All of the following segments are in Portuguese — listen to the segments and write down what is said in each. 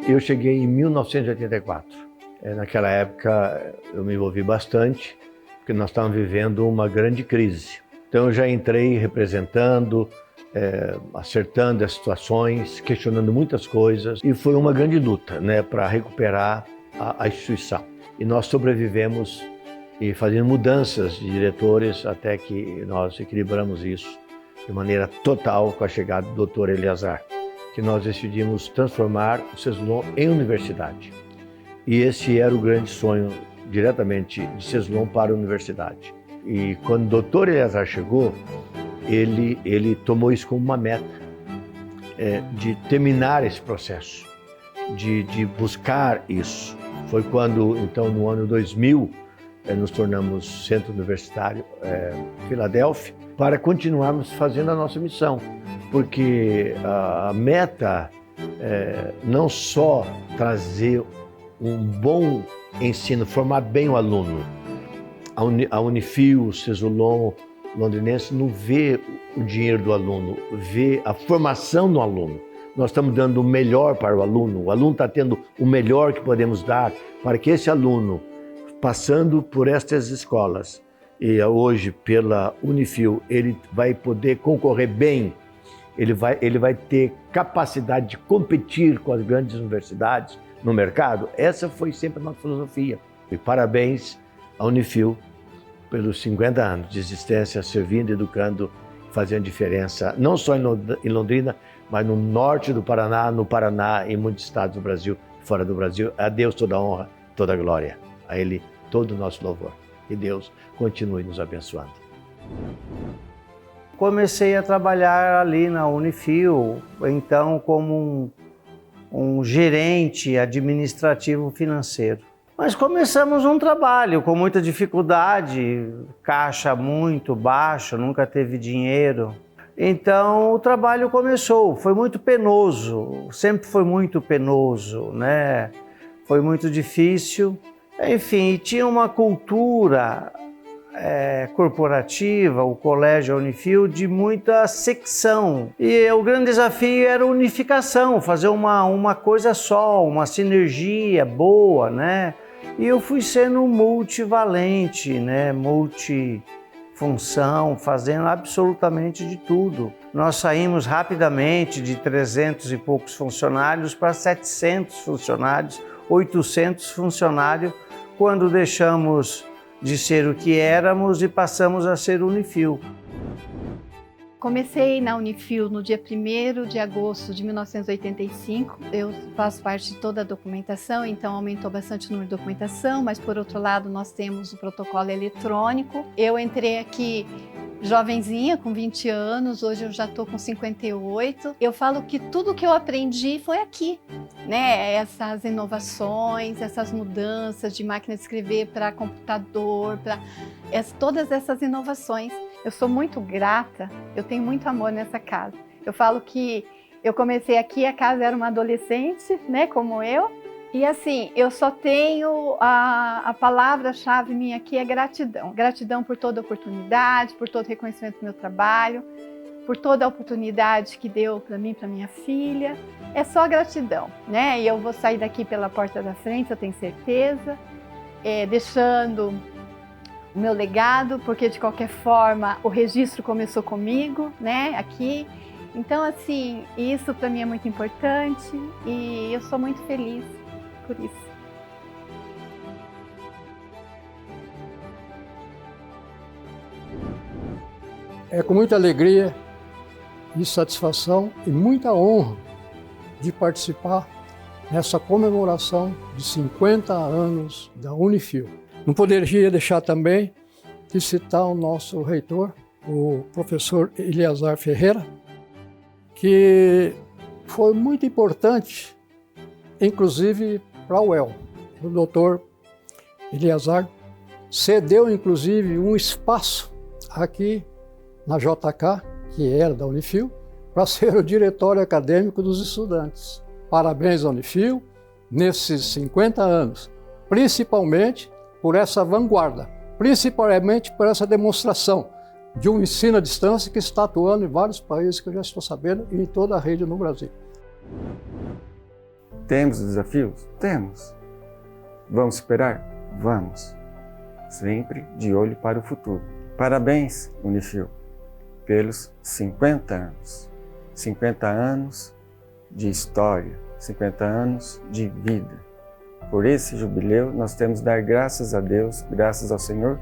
Eu cheguei em 1984. Naquela época eu me envolvi bastante, porque nós estávamos vivendo uma grande crise. Então eu já entrei representando, acertando as situações, questionando muitas coisas, e foi uma grande luta, né, para recuperar a instituição. E nós sobrevivemos e fazendo mudanças de diretores até que nós equilibramos isso de maneira total com a chegada do Dr. Eleazar, que nós decidimos transformar o CESLON em universidade. E esse era o grande sonho diretamente de CESLON para a universidade. E quando o Dr. Eleazar chegou, ele tomou isso como uma meta, de terminar esse processo, de buscar isso. Foi quando, então, no ano 2000, nos tornamos Centro Universitário Filadélfia, para continuarmos fazendo a nossa missão, porque a meta não só trazer um bom ensino, formar bem o aluno. A Unifil, o CESLON londrinense não vê o dinheiro do aluno, vê a formação do aluno. Nós estamos dando o melhor para o aluno está tendo o melhor que podemos dar para que esse aluno, passando por estas escolas e hoje pela Unifil, ele vai poder concorrer bem, ele vai ter capacidade de competir com as grandes universidades no mercado. Essa foi sempre a nossa filosofia. E parabéns à Unifil pelos 50 anos de existência, servindo, educando, fazendo diferença, não só em Londrina, mas no norte do Paraná, no Paraná, em muitos estados do Brasil, fora do Brasil. A Deus toda a honra, toda a glória. A Ele todo o nosso louvor. Que Deus continue nos abençoando. Comecei a trabalhar ali na Unifil, então como um gerente administrativo financeiro. Mas começamos um trabalho com muita dificuldade, caixa muito baixo, nunca teve dinheiro. Então o trabalho começou, foi muito penoso, sempre foi muito penoso, né? Foi muito difícil. Enfim, tinha uma cultura corporativa, o Colégio Unifil, de muita secção. E o grande desafio era a unificação, fazer uma coisa só, uma sinergia boa, né? E eu fui sendo multivalente, né? Multifunção, fazendo absolutamente de tudo. Nós saímos rapidamente de 300 e poucos funcionários para 700 funcionários, 800 funcionários, quando deixamos de ser o que éramos e passamos a ser Unifil. Comecei na Unifil no dia 1º de agosto de 1985. Eu faço parte de toda a documentação, então aumentou bastante o número de documentação, mas por outro lado nós temos o protocolo eletrônico. Eu entrei aqui jovenzinha, com 20 anos, hoje eu já estou com 58. Eu falo que tudo que eu aprendi foi aqui, né? Essas inovações, essas mudanças de máquina de escrever para computador, todas essas inovações. Eu sou muito grata, eu tenho muito amor nessa casa. Eu falo que eu comecei aqui, a casa era uma adolescente, né, como eu. E assim, eu só tenho a palavra-chave minha aqui é gratidão. Gratidão por toda a oportunidade, por todo o reconhecimento do meu trabalho, por toda a oportunidade que deu para mim, para minha filha. É só gratidão, né? E eu vou sair daqui pela porta da frente, eu tenho certeza, deixando o meu legado, porque de qualquer forma o registro começou comigo, né, aqui. Então assim, isso para mim é muito importante e eu sou muito feliz por isso. É com muita alegria e satisfação e muita honra de participar nessa comemoração de 50 anos da Unifil. Não poderia deixar também de citar o nosso reitor, o professor Eleazar Ferreira, que foi muito importante, inclusive para o UEL. O doutor Eleazar cedeu, inclusive, um espaço aqui na JK, que era da Unifil, para ser o diretório acadêmico dos estudantes. Parabéns à Unifil nesses 50 anos, principalmente por essa vanguarda, principalmente por essa demonstração de um ensino à distância que está atuando em vários países que eu já estou sabendo e em toda a rede no Brasil. Temos desafios? Temos. Vamos superar? Vamos. Sempre de olho para o futuro. Parabéns, Unifil, pelos 50 anos. 50 anos de história, 50 anos de vida. Por esse jubileu, nós temos que dar graças a Deus, graças ao Senhor,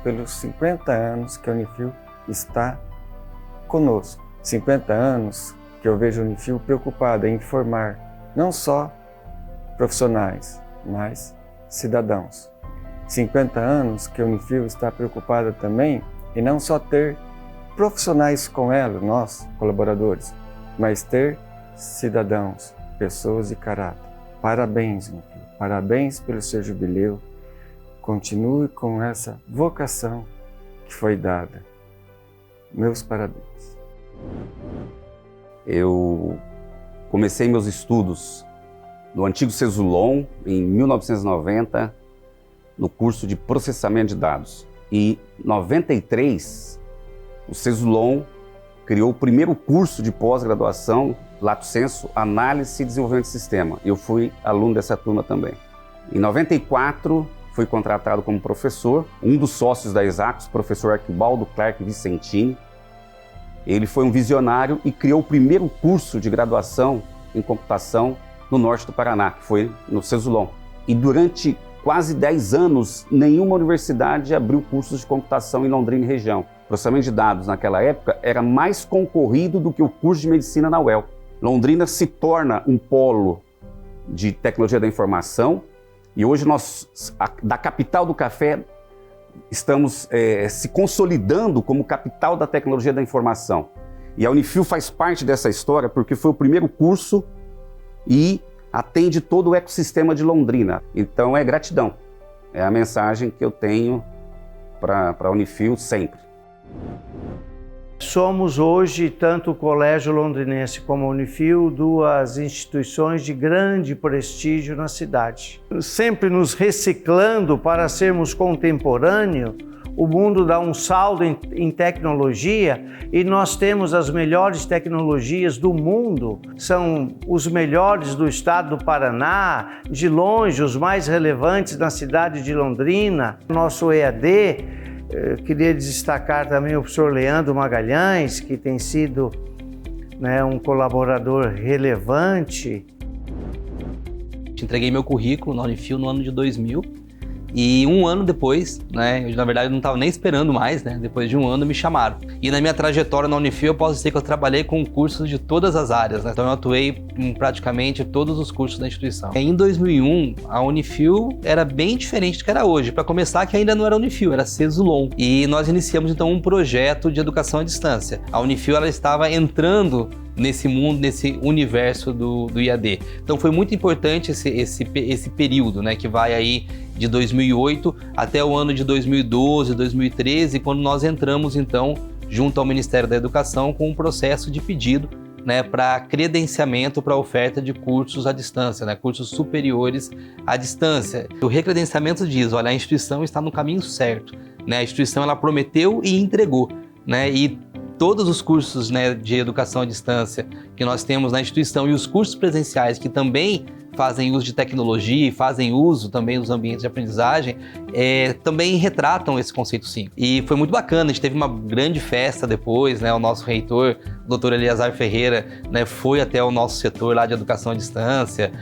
pelos 50 anos que a Unifil está conosco. 50 anos que eu vejo a Unifil preocupada em formar não só profissionais, mas cidadãos. 50 anos que a Unifil está preocupada também em não só ter profissionais com ela, nós, colaboradores, mas ter cidadãos, pessoas de caráter. Parabéns, Unifil. Parabéns pelo seu jubileu. Continue com essa vocação que foi dada. Meus parabéns. Eu comecei meus estudos no antigo Cesulon em 1990, no curso de processamento de dados. E em 93, o Cesulon criou o primeiro curso de pós-graduação, Lato Sensu, Análise e Desenvolvimento de Sistema. Eu fui aluno dessa turma também. Em 94, fui contratado como professor, um dos sócios da Exacus, professor Arquibaldo Clark Vicentini. Ele foi um visionário e criou o primeiro curso de graduação em computação no norte do Paraná, que foi no Cesulon. E durante quase 10 anos, nenhuma universidade abriu cursos de computação em Londrina e região. O processamento de dados naquela época era mais concorrido do que o curso de medicina na UEL. Londrina se torna um polo de tecnologia da informação e hoje nós, da capital do café, estamos se consolidando como capital da tecnologia da informação. E a Unifil faz parte dessa história porque foi o primeiro curso e atende todo o ecossistema de Londrina. Então é gratidão. É a mensagem que eu tenho para a Unifil sempre. Somos hoje, tanto o Colégio Londrinense como a Unifil, duas instituições de grande prestígio na cidade. Sempre nos reciclando para sermos contemporâneos, o mundo dá um saldo em tecnologia e nós temos as melhores tecnologias do mundo. São os melhores do estado do Paraná, de longe os mais relevantes na cidade de Londrina. Nosso EAD, eu queria destacar também o professor Leandro Magalhães, que tem sido um colaborador relevante. Entreguei meu currículo na Unifil no ano de 2000 e um ano depois, eu na verdade não estava nem esperando mais, depois de um ano me chamaram. E na minha trajetória na Unifil eu posso dizer que eu trabalhei com cursos de todas as áreas, então eu atuei em praticamente todos os cursos da instituição. Em 2001, a Unifil era bem diferente do que era hoje. Para começar, que ainda não era Unifil, era Cesulon. E nós iniciamos então um projeto de educação à distância. A Unifil ela estava entrando nesse mundo, nesse universo do IAD. Então foi muito importante esse período, que vai aí de 2008 até o ano de 2012, 2013, quando nós entramos então junto ao Ministério da Educação com um processo de pedido para credenciamento para oferta de cursos à distância, cursos superiores à distância. O recredenciamento diz, olha, a instituição está no caminho certo, a instituição ela prometeu e entregou, e todos os cursos de educação à distância que nós temos na instituição e os cursos presenciais que também fazem uso de tecnologia e fazem uso também dos ambientes de aprendizagem, também retratam esse conceito 5. E foi muito bacana, a gente teve uma grande festa depois, o nosso reitor, o Dr. Eliazar Ferreira, foi até o nosso setor lá de educação à distância,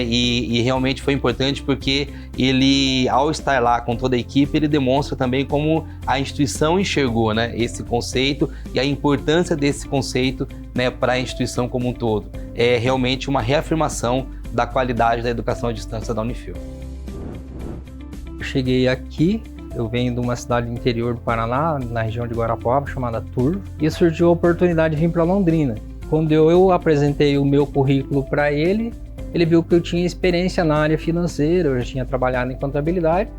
e realmente foi importante porque ele, ao estar lá com toda a equipe, ele demonstra também como a instituição enxergou esse conceito e a importância desse conceito para a instituição como um todo. É realmente uma reafirmação da qualidade da educação à distância da Unifil. Eu cheguei aqui, eu venho de uma cidade do interior do Paraná, na região de Guarapuava, chamada Turvo, e surgiu a oportunidade de vir para Londrina. Quando eu apresentei o meu currículo para ele, ele viu que eu tinha experiência na área financeira, eu já tinha trabalhado em contabilidade.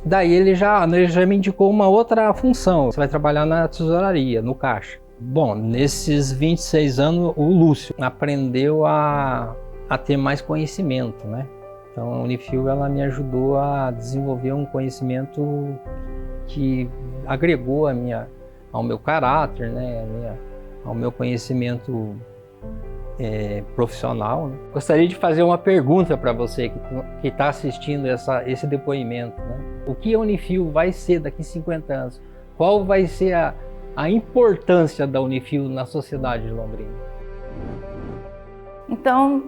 Daí ele já me indicou uma outra função, você vai trabalhar na tesouraria, no caixa. Bom, nesses 26 anos, o Lúcio aprendeu a ter mais conhecimento, Então a Unifil ela me ajudou a desenvolver um conhecimento que agregou ao meu caráter, ao meu conhecimento profissional, né? Gostaria de fazer uma pergunta para você que está assistindo esse depoimento, né? O que a Unifil vai ser daqui a 50 anos? Qual vai ser a importância da Unifil na sociedade de Londrina? Então,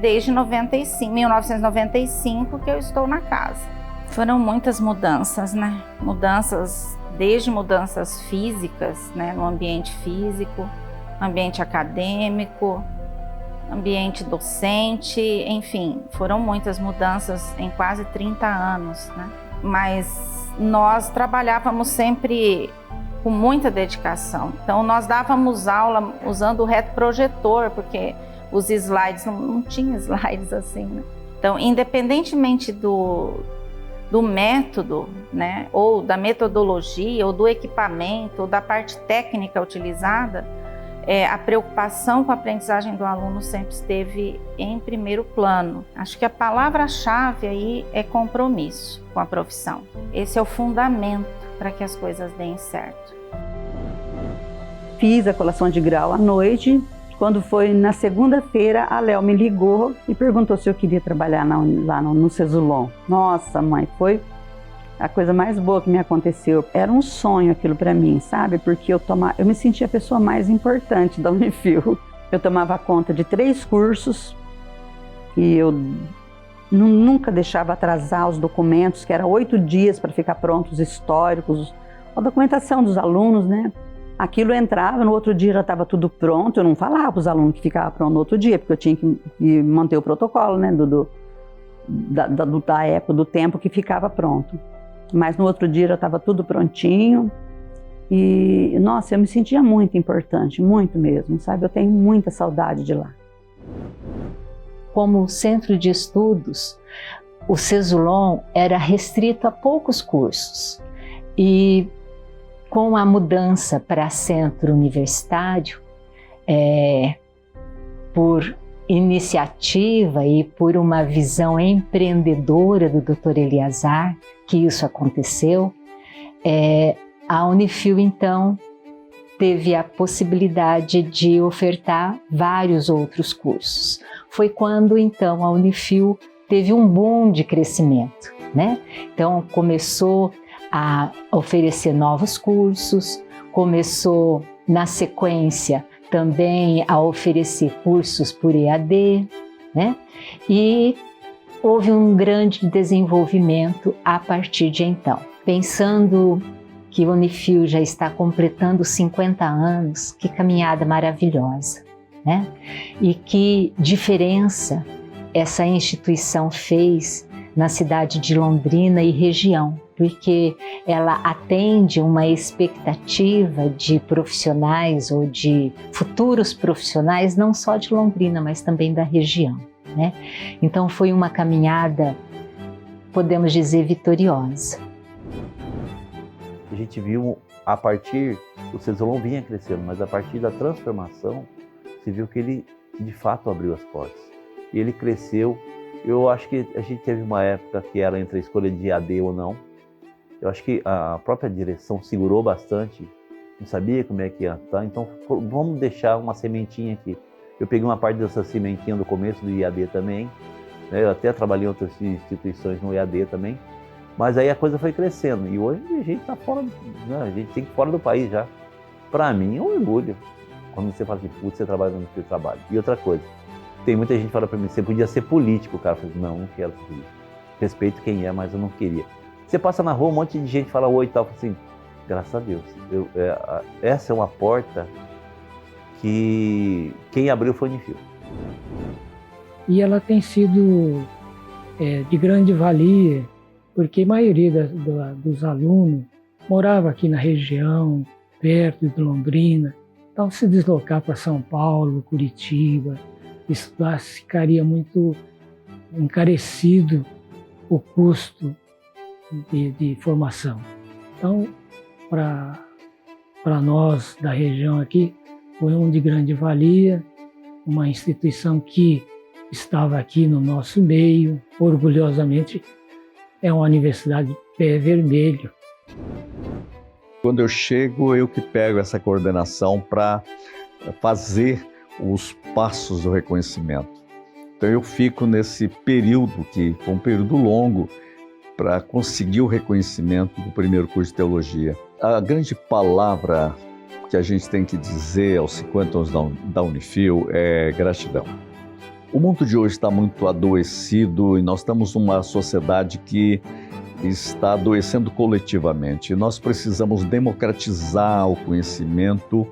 desde 1995 que eu estou na casa. Foram muitas mudanças, né? Desde mudanças físicas, né? No ambiente físico, ambiente acadêmico, ambiente docente, enfim, foram muitas mudanças em quase 30 anos, né? Mas nós trabalhávamos sempre com muita dedicação. Então, nós dávamos aula usando o retroprojetor, porque os slides, não tinha slides assim, né? Então, independentemente do método, né, ou da metodologia, ou do equipamento, ou da parte técnica utilizada, a preocupação com a aprendizagem do aluno sempre esteve em primeiro plano. Acho que a palavra-chave aí é compromisso com a profissão. Esse é o fundamento para que as coisas deem certo. Fiz a colação de grau à noite. Quando foi na segunda-feira, a Léo me ligou e perguntou se eu queria trabalhar lá no Cesulon. Nossa, mãe, foi a coisa mais boa que me aconteceu. Era um sonho aquilo para mim, sabe? Porque eu me sentia a pessoa mais importante da Unifil. Eu tomava conta de 3 cursos e eu nunca deixava atrasar os documentos, que era 8 dias para ficar prontos os históricos, a documentação dos alunos, né? Aquilo entrava, no outro dia já estava tudo pronto. Eu não falava para os alunos que ficava pronto no outro dia, porque eu tinha que manter o protocolo, né? Da época, do tempo que ficava pronto. Mas no outro dia já estava tudo prontinho e, nossa, eu me sentia muito importante, muito mesmo, sabe? Eu tenho muita saudade de lá. Como centro de estudos, o Cesulon era restrito a poucos cursos e com a mudança para centro universitário, por iniciativa e por uma visão empreendedora do Dr. Eliazar, que isso aconteceu, a Unifil, então, teve a possibilidade de ofertar vários outros cursos. Foi quando, então, a Unifil teve um boom de crescimento, né? Então, começou a oferecer novos cursos, começou, na sequência, também a oferecer cursos por EAD, né? E houve um grande desenvolvimento a partir de então. Pensando que o Unifil já está completando 50 anos, que caminhada maravilhosa, né? E que diferença essa instituição fez na cidade de Londrina e região, porque ela atende uma expectativa de profissionais ou de futuros profissionais, não só de Londrina, mas também da região, né? Então foi uma caminhada, podemos dizer, vitoriosa. A gente viu, a partir, o Cesulon vinha crescendo, mas a partir da transformação, se viu que ele de fato abriu as portas. E ele cresceu. Eu acho que a gente teve uma época que era entre a escolha de AD ou não. Eu acho que a própria direção segurou bastante, não sabia como é que ia estar, então vamos deixar uma sementinha aqui. Eu peguei uma parte dessa sementinha do começo do IAD também, né? Eu até trabalhei em outras instituições no IAD também, mas aí a coisa foi crescendo e hoje a gente está fora, né? A gente tem que ir fora do país já. Para mim é um orgulho, quando você fala assim, putz, você trabalha no seu trabalho. E outra coisa, tem muita gente que fala para mim, você podia ser político, cara. Eu falei, não quero ser político. Respeito quem é, mas eu não queria. Você passa na rua, um monte de gente fala oi e tal, assim, graças a Deus. Essa é uma porta que quem abriu foi a Unifil. E ela tem sido de grande valia, porque a maioria dos alunos morava aqui na região, perto de Londrina. Então, se deslocar para São Paulo, Curitiba, estudar, ficaria muito encarecido o custo de formação. Então, para nós da região aqui, foi de grande valia, uma instituição que estava aqui no nosso meio, orgulhosamente, é uma universidade de pé vermelho. Quando eu chego, eu que pego essa coordenação para fazer os passos do reconhecimento. Então eu fico nesse período, que foi um período longo, para conseguir o reconhecimento do primeiro curso de teologia. A grande palavra que a gente tem que dizer aos 50 anos da Unifil é gratidão. O mundo de hoje está muito adoecido e nós estamos numa sociedade que está adoecendo coletivamente. Nós precisamos democratizar o conhecimento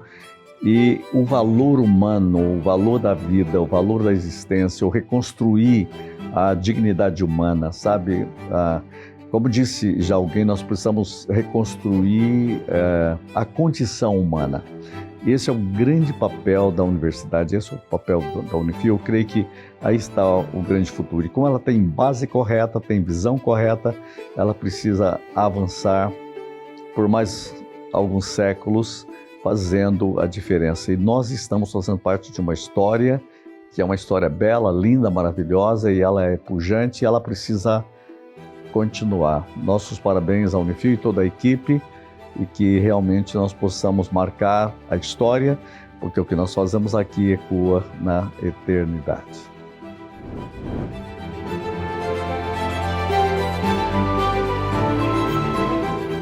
e o valor humano, o valor da vida, o valor da existência, o reconstruir a dignidade humana, sabe? Como disse já alguém, nós precisamos reconstruir a condição humana. Esse é o grande papel da universidade, esse é o papel da Unifil. Eu creio que aí está o grande futuro. E como ela tem base correta, tem visão correta, ela precisa avançar por mais alguns séculos, fazendo a diferença. E nós estamos fazendo parte de uma história, que é uma história bela, linda, maravilhosa, e ela é pujante, e ela precisa continuar. Nossos parabéns à Unifil e toda a equipe, e que realmente nós possamos marcar a história, porque o que nós fazemos aqui ecoa na eternidade.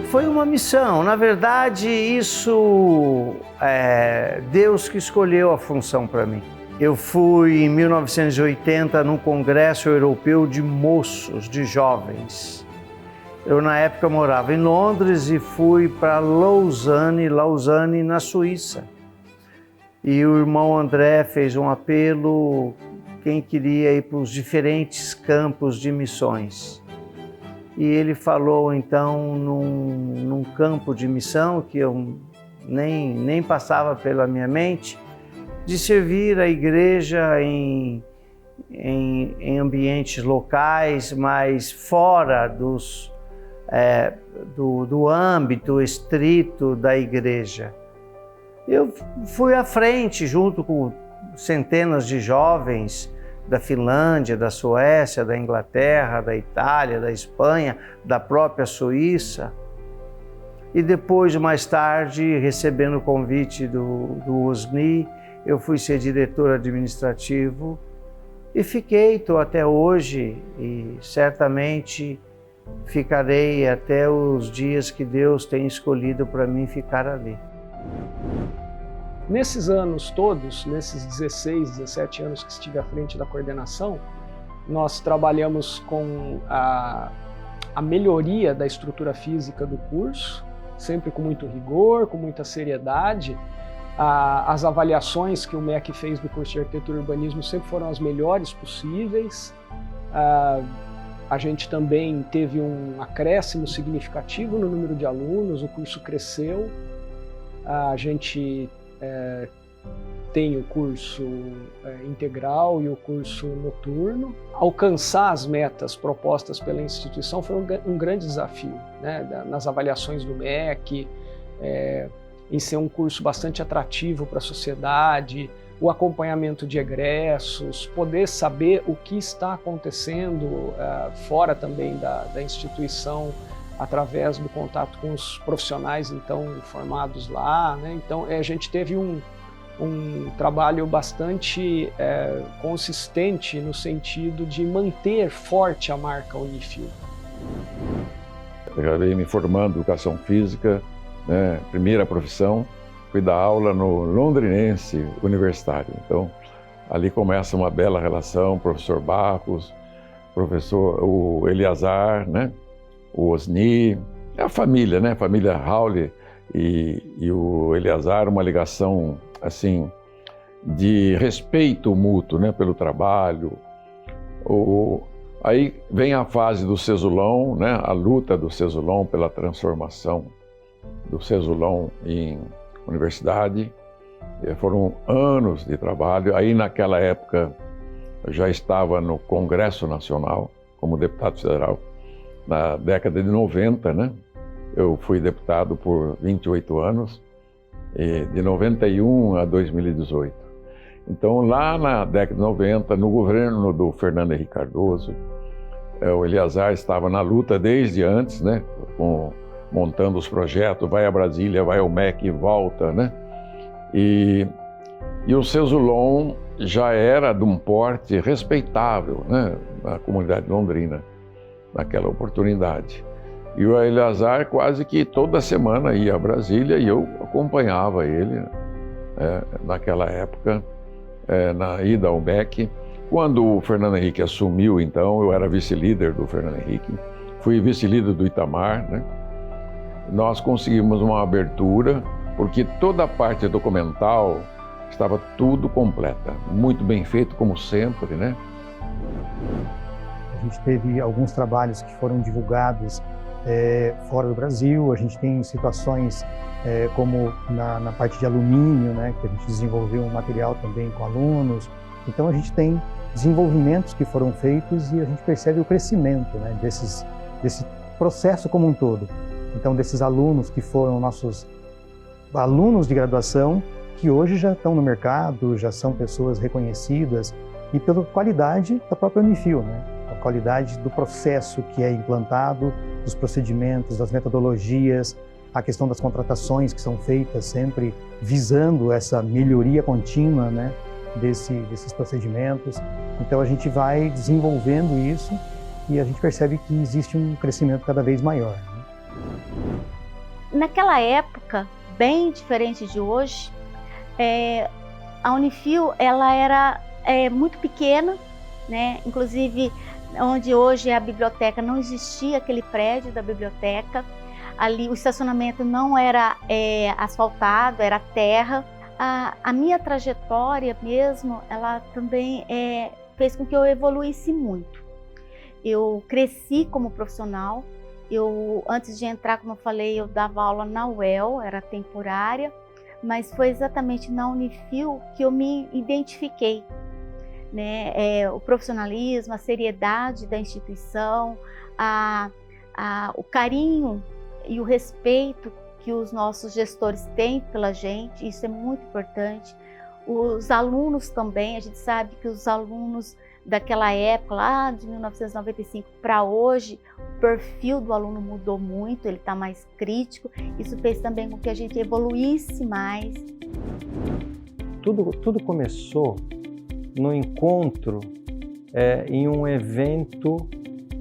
Foi uma missão. Na verdade, isso é Deus que escolheu a função para mim. Eu fui em 1980 no Congresso Europeu de Moços, de Jovens. Eu, na época, morava em Londres e fui para Lausanne na Suíça. E o irmão André fez um apelo, quem queria ir para os diferentes campos de missões. E ele falou, então, num campo de missão, que eu nem passava pela minha mente, de servir a igreja em ambientes locais, mas fora do âmbito estrito da igreja. Eu fui à frente junto com centenas de jovens da Finlândia, da Suécia, da Inglaterra, da Itália, da Espanha, da própria Suíça. E depois, mais tarde, recebendo o convite do OSNI, eu fui ser diretor administrativo e estou até hoje, e certamente ficarei até os dias que Deus tem escolhido para mim ficar ali. Nesses anos todos, nesses 16, 17 anos que estive à frente da coordenação, nós trabalhamos com a melhoria da estrutura física do curso, sempre com muito rigor, com muita seriedade. As avaliações que o MEC fez do curso de Arquitetura e Urbanismo sempre foram as melhores possíveis. A gente também teve um acréscimo significativo no número de alunos, o curso cresceu. A gente tem o curso integral e o curso noturno. Alcançar as metas propostas pela instituição foi um grande desafio, né? Nas avaliações do MEC, em ser um curso bastante atrativo para a sociedade, o acompanhamento de egressos, poder saber o que está acontecendo fora também da instituição, através do contato com os profissionais então formados lá, né? Então a gente teve um trabalho bastante consistente no sentido de manter forte a marca Unifil. Eu já venho me formando em Educação Física, né? Primeira profissão, fui dar aula no Londrinense Universitário. Então ali começa uma bela relação, professor Barros, o Eliazar, né? O Osni, a família, né? A família Rauli e o Eliazar, uma ligação assim de respeito mútuo, né? Pelo trabalho. Aí vem a fase do Cesulon, né? A luta do Cesulon pela transformação do Cesulon em universidade. Foram anos de trabalho. Aí naquela época eu já estava no Congresso Nacional como deputado federal. Na década de 90, né? Eu fui deputado por 28 anos, de 91 a 2018. Então, lá na década de 90, no governo do Fernando Henrique Cardoso, o Eliazar estava na luta desde antes, né? montando os projetos, vai a Brasília, vai ao MEC e volta, né? E E o Cesulon já era de um porte respeitável, né, na comunidade londrina, naquela oportunidade. E o Eleazar quase que toda semana ia a Brasília e eu acompanhava ele naquela época, na ida ao MEC. Quando o Fernando Henrique assumiu, então, eu era vice-líder do Fernando Henrique, fui vice-líder do Itamar, né? Nós conseguimos uma abertura, porque toda a parte documental estava tudo completa, muito bem feito, como sempre, né? A gente teve alguns trabalhos que foram divulgados fora do Brasil, a gente tem situações como na parte de alumínio, né, que a gente desenvolveu um material também com alunos. Então a gente tem desenvolvimentos que foram feitos e a gente percebe o crescimento, né, desse processo como um todo. Então desses alunos que foram nossos alunos de graduação, que hoje já estão no mercado, já são pessoas reconhecidas e pela qualidade da própria Unifil, né? A qualidade do processo que é implantado, dos procedimentos, das metodologias, a questão das contratações que são feitas sempre visando essa melhoria contínua, né, desses procedimentos. Então a gente vai desenvolvendo isso e a gente percebe que existe um crescimento cada vez maior, né? Naquela época, bem diferente de hoje, a Unifil ela era muito pequena, né? Inclusive onde hoje é a biblioteca não existia aquele prédio da biblioteca. Ali o estacionamento não era asfaltado, era terra. A minha trajetória mesmo, ela também fez com que eu evoluísse muito. Eu cresci como profissional. Antes de entrar, como eu falei, eu dava aula na UEL, era temporária, mas foi exatamente na Unifil que eu me identifiquei, né? O profissionalismo, a seriedade da instituição, o carinho e o respeito que os nossos gestores têm pela gente, isso é muito importante. Os alunos também, a gente sabe que os alunos daquela época, lá de 1995 para hoje, o perfil do aluno mudou muito, ele está mais crítico. Isso fez também com que a gente evoluísse mais. Tudo começou no encontro em um evento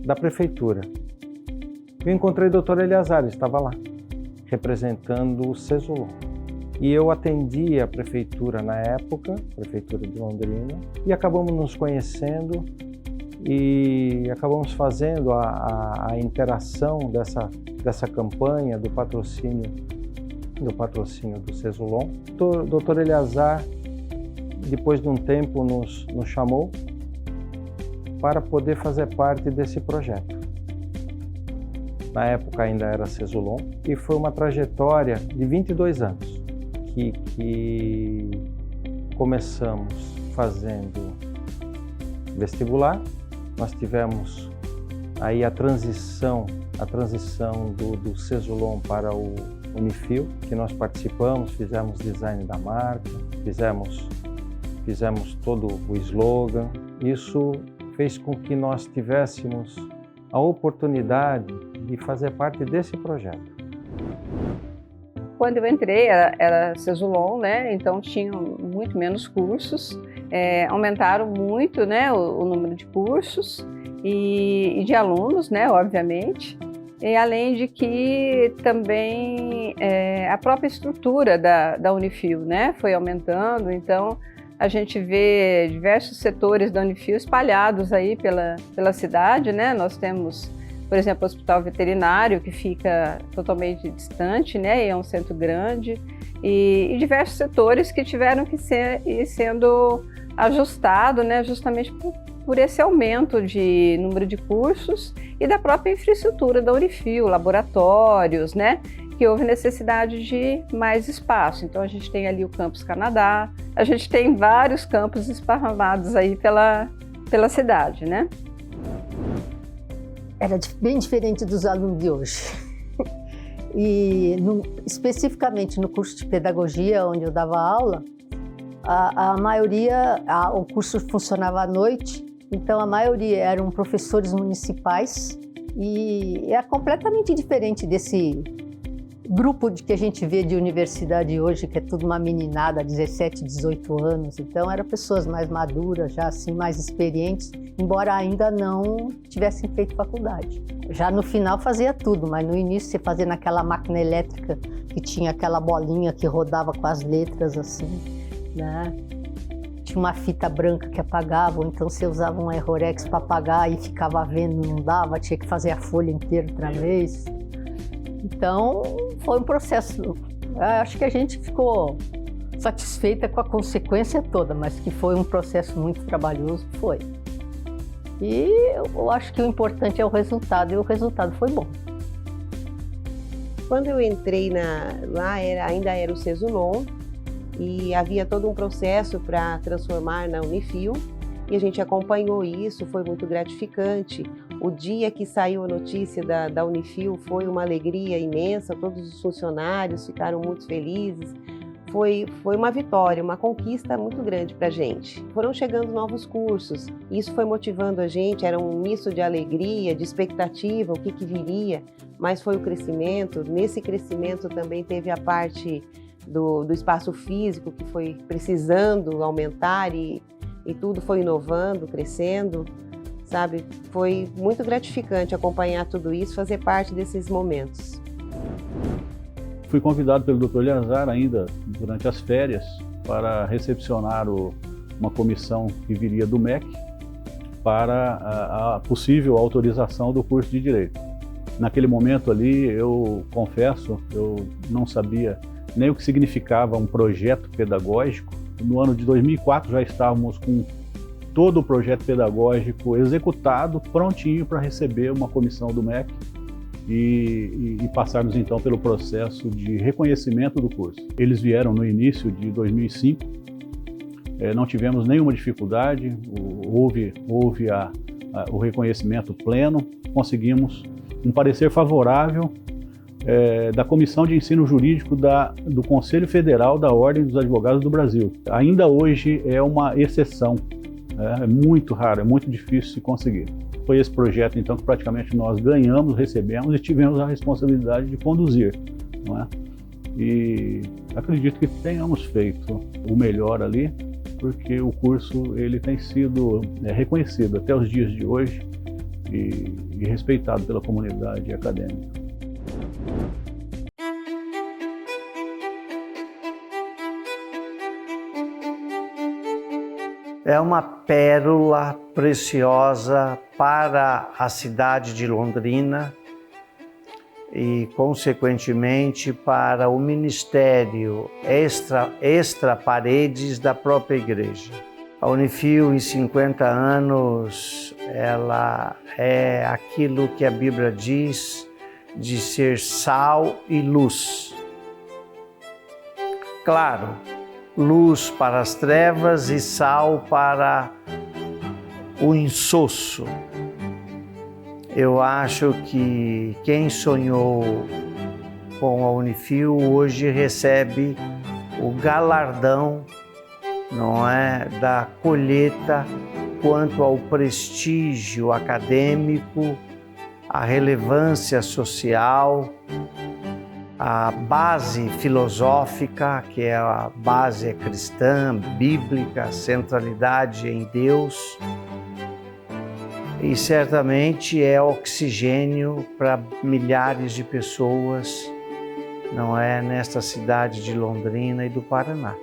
da prefeitura. Eu encontrei o Dr. Eleazar, ele estava lá, representando o Cesulon. E eu atendi a prefeitura na época, prefeitura de Londrina, e acabamos nos conhecendo e acabamos fazendo a interação dessa campanha do patrocínio do Cesulon. O Dr. Eleazar, depois de um tempo, nos chamou para poder fazer parte desse projeto. Na época ainda era Cesulon, e foi uma trajetória de 22 anos. Que começamos fazendo vestibular, nós tivemos aí a transição do Cesulon para o Unifil, que nós participamos, fizemos design da marca, fizemos todo o slogan. Isso fez com que nós tivéssemos a oportunidade de fazer parte desse projeto. Quando eu entrei era Cesulon, né? Então tinham muito menos cursos, aumentaram muito, né, o número de cursos e de alunos, né, obviamente, e além de que também a própria estrutura da Unifil, né, foi aumentando. Então a gente vê diversos setores da Unifil espalhados aí pela cidade, né? Nós temos, por exemplo, o Hospital Veterinário, que fica totalmente distante, né, e é um centro grande, e diversos setores que tiveram que ir sendo ajustados, né, justamente por esse aumento de número de cursos e da própria infraestrutura da Unifil, laboratórios, né, que houve necessidade de mais espaço. Então a gente tem ali o Campus Canadá, a gente tem vários campos esparramados aí pela cidade, né. Era bem diferente dos alunos de hoje. E especificamente no curso de pedagogia, onde eu dava aula, a maioria, o curso funcionava à noite, então a maioria eram professores municipais e é completamente diferente grupo que a gente vê de universidade hoje, que é tudo uma meninada, 17, 18 anos, então eram pessoas mais maduras, já assim, mais experientes, embora ainda não tivessem feito faculdade. Já no final fazia tudo, mas no início você fazia naquela máquina elétrica que tinha aquela bolinha que rodava com as letras assim, né? Tinha uma fita branca que apagava, ou então você usava um Aerorex para apagar e ficava vendo, não dava, tinha que fazer a folha inteira outra vez. Então, foi um processo. Acho que a gente ficou satisfeita com a consequência toda, mas que foi um processo muito trabalhoso, foi. E eu acho que o importante é o resultado, e o resultado foi bom. Quando eu entrei lá, ainda era o Cesulon, e havia todo um processo para transformar na Unifil, e a gente acompanhou isso, foi muito gratificante. O dia que saiu a notícia da Unifil foi uma alegria imensa, todos os funcionários ficaram muito felizes. Foi uma vitória, uma conquista muito grande para a gente. Foram chegando novos cursos, e isso foi motivando a gente, era um misto de alegria, de expectativa, o que viria, mas foi o crescimento. Nesse crescimento também teve a parte do espaço físico, que foi precisando aumentar e tudo foi inovando, crescendo, sabe? Foi muito gratificante acompanhar tudo isso, fazer parte desses momentos. Fui convidado pelo Dr. Eleazar ainda durante as férias para recepcionar uma comissão que viria do MEC para a possível autorização do curso de Direito. Naquele momento ali, eu confesso, eu não sabia nem o que significava um projeto pedagógico. No ano de 2004 já estávamos com todo o projeto pedagógico executado, prontinho para receber uma comissão do MEC e passarmos então pelo processo de reconhecimento do curso. Eles vieram no início de 2005, não tivemos nenhuma dificuldade, houve o reconhecimento pleno, conseguimos um parecer favorável da Comissão de Ensino Jurídico do Conselho Federal da Ordem dos Advogados do Brasil. Ainda hoje é uma exceção, é muito raro, é muito difícil de conseguir. Foi esse projeto então que praticamente nós ganhamos, recebemos e tivemos a responsabilidade de conduzir, não é? E acredito que tenhamos feito o melhor ali, porque o curso ele tem sido reconhecido até os dias de hoje e respeitado pela comunidade acadêmica. É uma pérola preciosa para a cidade de Londrina e, consequentemente, para o ministério extra paredes da própria igreja. A Unifil, em 50 anos, ela é aquilo que a Bíblia diz de ser sal e luz. Claro, luz para as trevas e sal para o insosso. Eu acho que quem sonhou com a Unifil hoje recebe o galardão, não é, da colheita quanto ao prestígio acadêmico, a relevância social, a base filosófica, que é a base cristã, bíblica, centralidade em Deus, e certamente é oxigênio para milhares de pessoas, não é, nesta cidade de Londrina e do Paraná.